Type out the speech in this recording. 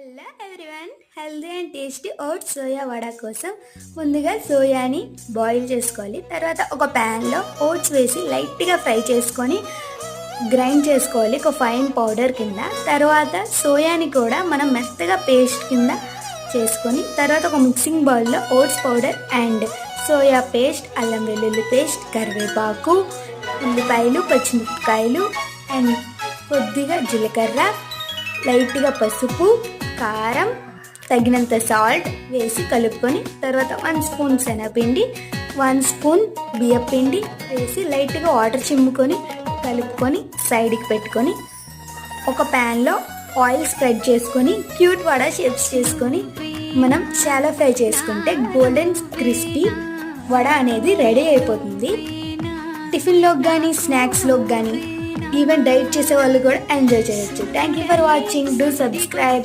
Hello everyone, healthy and tasty oats soya vada కోసం ముందుగా సోయాని boil చేసుకోవాలి. తర్వాత ఒక ప్యాన్లో ఓట్స్ వేసి లైట్గా ఫ్రై చేసుకొని గ్రైండ్ చేసుకోవాలి ఒక ఫైన్ పౌడర్ కింద. తర్వాత సోయాని కూడా మనం మెత్తగా పేస్ట్ కింద చేసుకొని తర్వాత ఒక మిక్సింగ్ బౌల్లో oats powder and soya paste, అల్లం వెల్లుల్లి పేస్ట్, కరివేపాకు, ఉల్లిపాయలు, పచ్చిమిరపకాయలు అండ్ కొద్దిగా జీలకర్ర, లైట్గా పసుపు, కారం, తగినంత సాల్ట్ వేసి కలుపుకొని తర్వాత 1 స్పూన్ శనగపిండి, 1 స్పూన్ బియ్యపిండి వేసి లైట్గా వాటర్ చిమ్ముకొని కలుపుకొని సైడ్కి పెట్టుకొని ఒక ప్యాన్లో ఆయిల్ స్ప్రెడ్ చేసుకొని క్యూట్ వడ షేప్స్ చేసుకొని మనం చాలా ఫ్రై చేసుకుంటే గోల్డెన్ క్రిస్పీ వడ అనేది రెడీ అయిపోతుంది. టిఫిన్లోకి కానీ స్నాక్స్లోకి కానీ ఈవెన్ డైట్ చేసే వాళ్ళు కూడా ఎంజాయ్ చేయొచ్చు. Thank you for watching. Do subscribe.